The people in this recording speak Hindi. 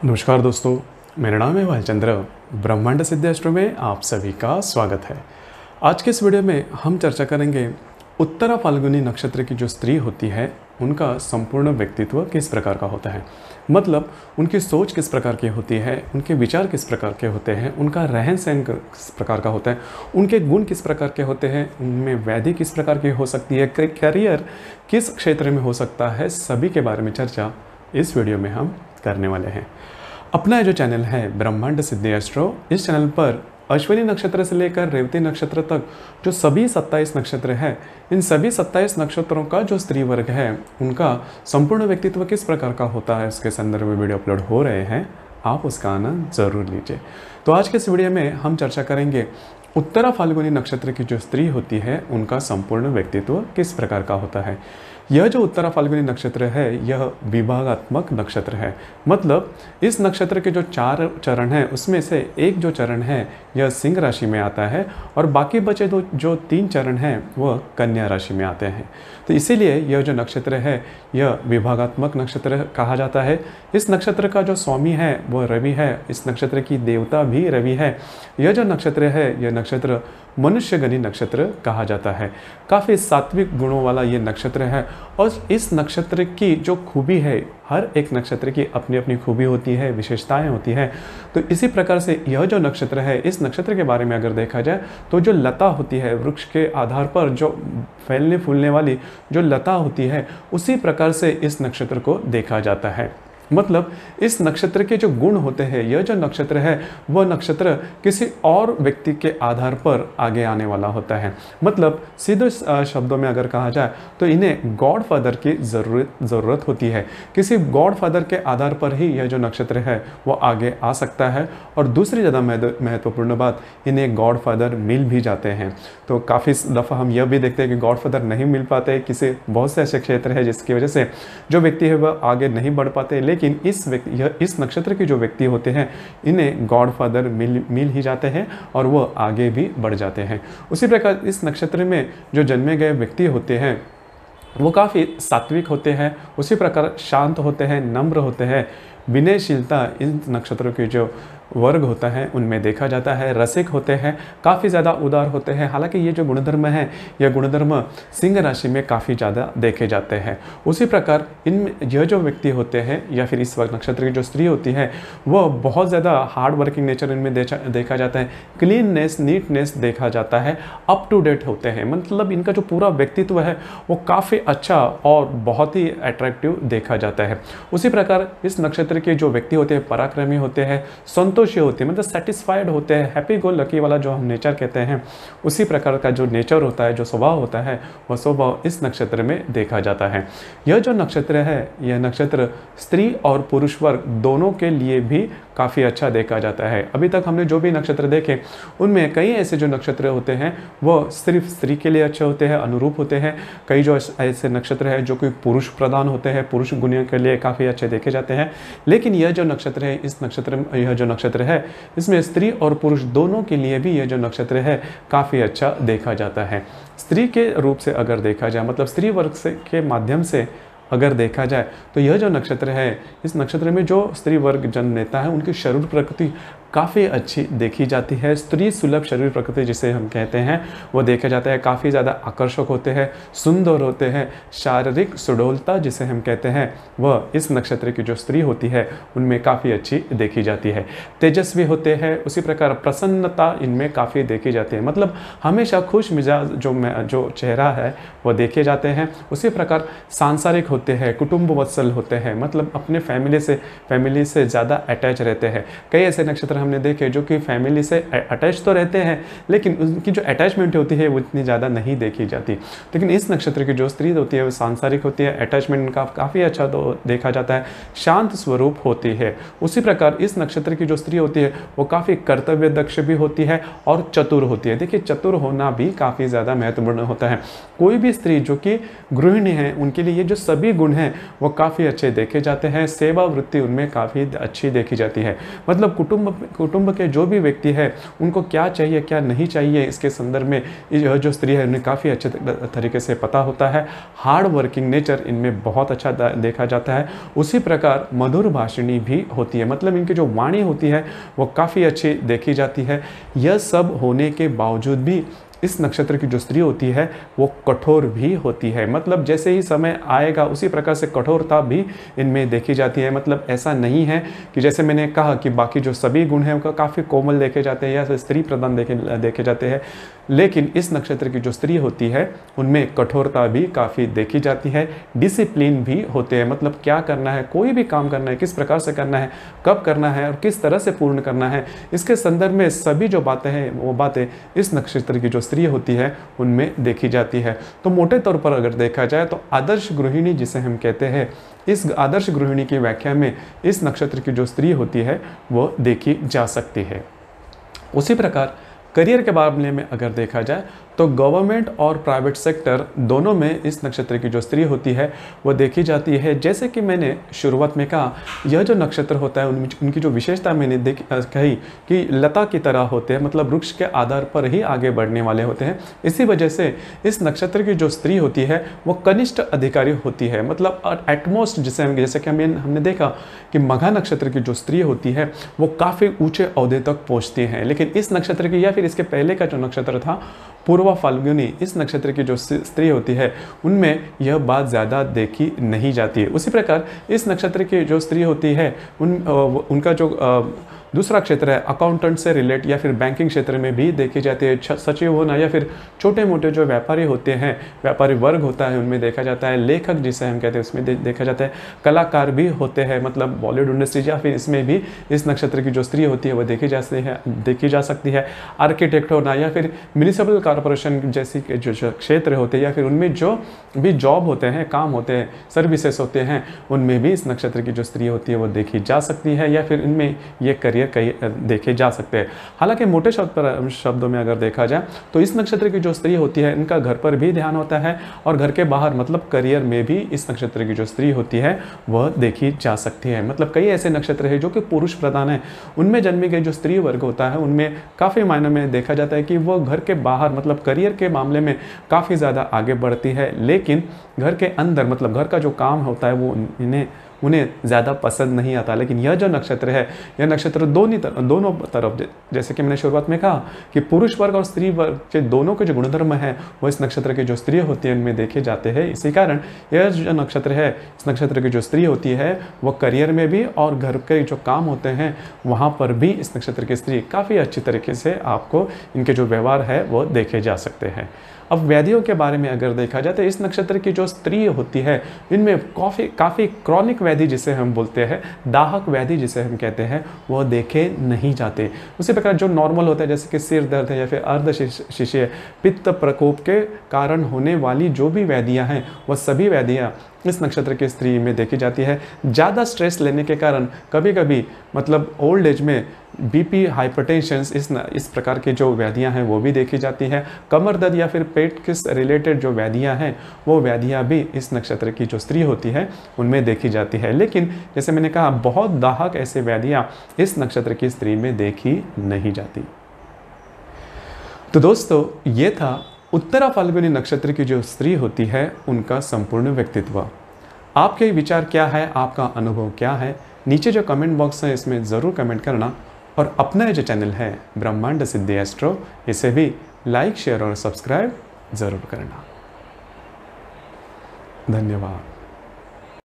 नमस्कार दोस्तों, मेरा नाम है भालचंद्र। ब्रह्मांड सिद्ध एस्ट्रो में आप सभी का स्वागत है। आज के इस वीडियो में हम चर्चा करेंगे उत्तरा फाल्गुनी नक्षत्र की जो स्त्री होती है उनका संपूर्ण व्यक्तित्व किस प्रकार का होता है। मतलब उनकी सोच किस प्रकार की होती है, उनके विचार किस प्रकार के होते हैं, उनका रहन सहन किस प्रकार का होता है, उनके गुण किस प्रकार के होते हैं, उनमें व्याधि किस प्रकार की हो सकती है, करियर किस क्षेत्र में हो सकता है, सभी के बारे में चर्चा इस वीडियो में हम करने वाले हैं। अपना जो चैनल है ब्रह्मांड सिद्ध एस्ट्रो, इस चैनल पर अश्विनी नक्षत्र से लेकर रेवती नक्षत्र तक जो सभी 27 नक्षत्र हैं, इन सभी 27 नक्षत्रों का जो स्त्री वर्ग है उनका संपूर्ण व्यक्तित्व किस प्रकार का होता है उसके संदर्भ में वीडियो अपलोड हो रहे हैं, आप उसका आनंद जरूर लीजिए। तो आज के इस वीडियो में हम चर्चा करेंगे उत्तरा फाल्गुनी नक्षत्र की जो स्त्री होती है उनका संपूर्ण व्यक्तित्व किस प्रकार का होता है। यह जो उत्तरा फाल्गुनी नक्षत्र है यह विभागात्मक नक्षत्र है। मतलब इस नक्षत्र के जो 4 चरण हैं उसमें से एक जो चरण है यह सिंह राशि में आता है और बाकी बचे जो 3 चरण हैं वह कन्या राशि में आते हैं। तो इसीलिए यह जो नक्षत्र है यह विभागात्मक नक्षत्र कहा जाता है। इस नक्षत्र का जो स्वामी है वह रवि है, इस नक्षत्र की देवता भी रवि है। यह जो नक्षत्र है यह नक्षत्र मनुष्यगणी नक्षत्र कहा जाता है। काफ़ी सात्विक गुणों वाला ये नक्षत्र है और इस नक्षत्र की जो खूबी है, हर एक नक्षत्र की अपनी अपनी खूबी होती है, विशेषताएं होती हैं। तो इसी प्रकार से यह जो नक्षत्र है, इस नक्षत्र के बारे में अगर देखा जाए तो जो लता होती है, वृक्ष के आधार पर जो फैलने फूलने वाली जो लता होती है, उसी प्रकार से इस नक्षत्र को देखा जाता है। मतलब इस नक्षत्र के जो गुण होते हैं, यह जो नक्षत्र है वह नक्षत्र किसी और व्यक्ति के आधार पर आगे आने वाला होता है। मतलब सीधे शब्दों में अगर कहा जाए तो इन्हें गॉड फादर की ज़रूरत होती है। किसी गॉड फादर के आधार पर ही यह जो नक्षत्र है वो आगे आ सकता है। और दूसरी ज़्यादा महत्वपूर्ण बात, इन्हें गॉड फादर मिल भी जाते हैं। तो काफ़ी दफ़ा हम यह भी देखते हैं कि गॉड फादर नहीं मिल पाते, किसी बहुत से ऐसे क्षेत्र है जिसकी वजह से जो व्यक्ति है वह आगे नहीं बढ़ पाते। लेकिन इस नक्षत्र के जो व्यक्ति होते हैं इन्हें गॉड फादर मिल ही जाते हैं और वह आगे भी बढ़ जाते हैं। उसी प्रकार इस नक्षत्र में जो जन्मे गए व्यक्ति होते हैं वो काफ़ी सात्विक होते हैं, उसी प्रकार शांत होते हैं, नम्र होते हैं। विनयशीलता इन नक्षत्रों के जो वर्ग होता है उनमें देखा जाता है। रसिक होते हैं, काफ़ी ज़्यादा उदार होते हैं। हालांकि ये जो गुणधर्म है यह गुणधर्म सिंह राशि में काफ़ी ज़्यादा देखे जाते हैं। उसी प्रकार यह जो व्यक्ति होते हैं या फिर इस नक्षत्र की जो स्त्री होती है वह बहुत ज़्यादा हार्ड वर्किंग नेचर इनमें देखा जाता है। क्लीननेस, नीटनेस देखा जाता है। अप टू डेट होते हैं। मतलब इनका जो पूरा व्यक्तित्व है वो काफ़ी अच्छा और बहुत ही अट्रैक्टिव देखा जाता है। उसी प्रकार इस नक्षत्र के जो व्यक्ति होते हैं पराक्रमी होते हैं, संतोषी होते हैं, मतलब सेटिस्फाइड होते हैं, हैप्पी गो लकी वाला जो हम नेचर कहते हैं, उसी प्रकार का जो नेचर होता है, जो स्वभाव होता है, वह स्वभाव इस नक्षत्र में देखा जाता है। यह जो नक्षत्र है यह नक्षत्र स्त्री और पुरुष वर्ग दोनों के लिए भी काफ़ी अच्छा देखा जाता है। अभी तक हमने जो भी नक्षत्र देखे उनमें कई ऐसे जो नक्षत्र होते हैं वह सिर्फ स्त्री के लिए अच्छे होते हैं, अनुरूप होते हैं। कई जो ऐसे नक्षत्र है जो कि पुरुष प्रधान होते हैं, पुरुष गुणों के लिए काफ़ी अच्छे देखे जाते हैं। लेकिन यह जो नक्षत्र है यह जो नक्षत्र है इसमें स्त्री और पुरुष दोनों के लिए भी यह जो नक्षत्र है काफ़ी अच्छा देखा जाता है। स्त्री के रूप से अगर देखा जाए, मतलब स्त्री वर्ग के माध्यम से अगर देखा जाए तो यह जो नक्षत्र है, इस नक्षत्र में जो स्त्री वर्ग जन्म लेता है उनकी शरीर प्रकृति काफ़ी अच्छी देखी जाती है। स्त्री सुलभ शरीर प्रकृति जिसे हम कहते हैं वो देखा जाता है। काफ़ी ज़्यादा आकर्षक होते हैं, सुंदर होते हैं। शारीरिक सुडौलता जिसे हम कहते हैं वह इस नक्षत्र की जो स्त्री होती है उनमें काफ़ी अच्छी देखी जाती है। तेजस्वी होते हैं, उसी प्रकार प्रसन्नता इनमें काफ़ी देखी जाती है। मतलब हमेशा खुश मिजाज जो चेहरा है वह देखे जाते हैं। उसी प्रकार सांसारिक होते हैं, कुटुंब वत्सल होते हैं, मतलब अपने फैमिली से ज़्यादा अटैच रहते हैं। कई ऐसे नक्षत्र हमने देखे जो कि फैमिली से अटैच तो रहते हैं लेकिन उनकी जो अटैचमेंट होती है वो इतनी ज़्यादा नहीं देखी जाती। लेकिन इस नक्षत्र की जो स्त्री होती है वो सांसारिक होती है, अटैचमेंट का काफ़ी अच्छा तो देखा जाता है, शांत स्वरूप होती है। उसी प्रकार इस नक्षत्र की जो स्त्री होती है वो काफ़ी कर्तव्य दक्ष भी होती है और चतुर होती है। देखिए, चतुर होना भी काफ़ी ज़्यादा महत्वपूर्ण होता है। कोई भी स्त्री जो कि गृहिणी है उनके लिए ये जो सभी गुण हैं वो काफ़ी अच्छे देखे जाते हैं। सेवा वृत्ति उनमें काफ़ी अच्छी देखी जाती है। मतलब कुटुंब कुटुंब के जो भी व्यक्ति है उनको क्या चाहिए क्या नहीं चाहिए, इसके संदर्भ में यह जो स्त्री है उन्हें काफ़ी अच्छे तरीके से पता होता है। हार्ड वर्किंग नेचर इनमें बहुत अच्छा देखा जाता है। उसी प्रकार मधुर भाषिणी भी होती है, मतलब इनकी जो वाणी होती है वो काफ़ी अच्छी देखी जाती है। यह सब होने के बावजूद भी इस नक्षत्र की जो स्त्री होती है वो कठोर भी होती है, मतलब जैसे ही समय आएगा उसी प्रकार से कठोरता भी इनमें देखी जाती है। मतलब ऐसा नहीं है कि जैसे मैंने कहा कि बाकी जो सभी गुण हैं उनका काफ़ी कोमल देखे जाते हैं या स्त्री प्रधान देखे जाते हैं, लेकिन इस नक्षत्र की जो स्त्री होती है उनमें कठोरता भी काफ़ी देखी जाती है। डिसिप्लिन भी होते हैं, मतलब क्या करना है, कोई भी काम करना है किस प्रकार से करना है, कब करना है और किस तरह से पूर्ण करना है, इसके संदर्भ में सभी जो बातें हैं वो बातें इस नक्षत्र की जो स्त्री होती है उनमें देखी जाती है। तो मोटे तौर पर अगर देखा जाए तो आदर्श गृहिणी जिसे हम कहते हैं, इस आदर्श गृहिणी की व्याख्या में इस नक्षत्र की जो स्त्री होती है वो देखी जा सकती है। उसी प्रकार करियर के मामले में अगर देखा जाए तो गवर्नमेंट और प्राइवेट सेक्टर दोनों में इस नक्षत्र की जो स्त्री होती है वो देखी जाती है। जैसे कि मैंने शुरुआत में कहा, यह जो नक्षत्र होता है उनकी जो विशेषता मैंने कही कि लता की तरह होते हैं, मतलब वृक्ष के आधार पर ही आगे बढ़ने वाले होते हैं। इसी वजह से इस नक्षत्र की जो स्त्री होती है वो कनिष्ठ अधिकारी होती है, मतलब एटमोस्ट जैसे कि हमने देखा कि मघा नक्षत्र की जो स्त्री होती है वो काफ़ी ऊँचे ओहदे तक पहुँचती हैं, लेकिन इस नक्षत्र की या फिर इसके पहले का जो नक्षत्र था पूर्वा फाल्गुनी, इस नक्षत्र की जो स्त्री होती है उनमें यह बात ज़्यादा देखी नहीं जाती है। उसी प्रकार इस नक्षत्र की जो स्त्री होती है उनका जो दूसरा क्षेत्र है अकाउंटेंट से रिलेट या फिर बैंकिंग क्षेत्र में भी देखी जाती है। सचिव होना या फिर छोटे मोटे जो व्यापारी होते हैं, व्यापारी वर्ग होता है उनमें देखा जाता है। लेखक जिसे हम कहते हैं उसमें देखा जाता है। कलाकार भी होते हैं, मतलब बॉलीवुड इंडस्ट्री या फिर इसमें भी इस नक्षत्र की जो स्त्री होती है वो देखी जा सकती है। आर्किटेक्ट होना या फिर म्यूनिसिपल कॉरपोरेशन जैसी जो क्षेत्र होते हैं या फिर उनमें जो भी जॉब होते हैं, काम होते हैं, सर्विसेज होते हैं, उनमें भी इस नक्षत्र की जो स्त्री होती है वो देखी जा सकती है या फिर इनमें ये करियर देखे जा सकते हैं। हालांकि मोटे शब्दों में अगर देखा जाए तो इस नक्षत्र की जो स्त्री होती है इनका घर पर भी ध्यान होता है और घर के बाहर मतलब करियर में भी इस नक्षत्र की जो स्त्री होती है वह देखी जा सकती है। मतलब कई ऐसे नक्षत्र हैं जो कि पुरुष प्रधान है, उनमें जन्मी गई जो स्त्री वर्ग होता है उनमें काफ़ी मायनों में देखा जाता है कि वह घर के बाहर मतलब करियर के मामले में काफ़ी ज़्यादा आगे बढ़ती है, लेकिन घर के अंदर मतलब घर का जो काम होता है वो उन्हें ज़्यादा पसंद नहीं आता। लेकिन यह जो नक्षत्र है यह नक्षत्र दोनों तरफ जैसे कि मैंने शुरुआत में कहा कि पुरुष वर्ग और स्त्री वर्ग के दोनों के जो गुणधर्म है वो इस नक्षत्र की जो स्त्री होती है उनमें देखे जाते हैं। इसी कारण यह जो नक्षत्र है, इस नक्षत्र की जो स्त्री होती है वो करियर में भी और घर के जो काम होते हैं वहाँ पर भी इस नक्षत्र की स्त्री काफ़ी अच्छी तरीके से आपको इनके जो व्यवहार है वो देखे जा सकते हैं। अब व्याधियों के बारे में अगर देखा जाए तो इस नक्षत्र की जो स्त्री होती है इनमें काफ़ी क्रॉनिक व्याधि जिसे हम बोलते हैं, दाहक व्याधि जिसे हम कहते हैं, वह देखे नहीं जाते। उसी प्रकार जो नॉर्मल होता है जैसे कि सिर दर्द है या फिर अर्धशिशीय पित्त प्रकोप के कारण होने वाली जो भी व्याधियाँ हैं वह सभी व्याधियाँ इस नक्षत्र की स्त्री में देखी जाती है। ज़्यादा स्ट्रेस लेने के कारण कभी कभी मतलब ओल्ड एज में बीपी, हाइपरटेंशन, इस प्रकार की जो व्याधियां हैं वो भी देखी जाती है। कमर दर्द या फिर पेट के रिलेटेड जो व्याधियां हैं वो व्याधियां भी इस नक्षत्र की जो स्त्री होती है उनमें देखी जाती है। लेकिन जैसे मैंने कहा बहुत दाहक ऐसे व्याधियां इस नक्षत्र की स्त्री में देखी नहीं जाती। तो दोस्तों ये था उत्तरा फाल्गुनी नक्षत्र की जो स्त्री होती है उनका संपूर्ण व्यक्तित्व। आपके विचार क्या है, आपका अनुभव क्या है, नीचे जो कमेंट बॉक्स है इसमें ज़रूर कमेंट करना और अपना जो चैनल है ब्रह्मांड सिद्धि एस्ट्रो इसे भी लाइक, शेयर और सब्सक्राइब ज़रूर करना। धन्यवाद।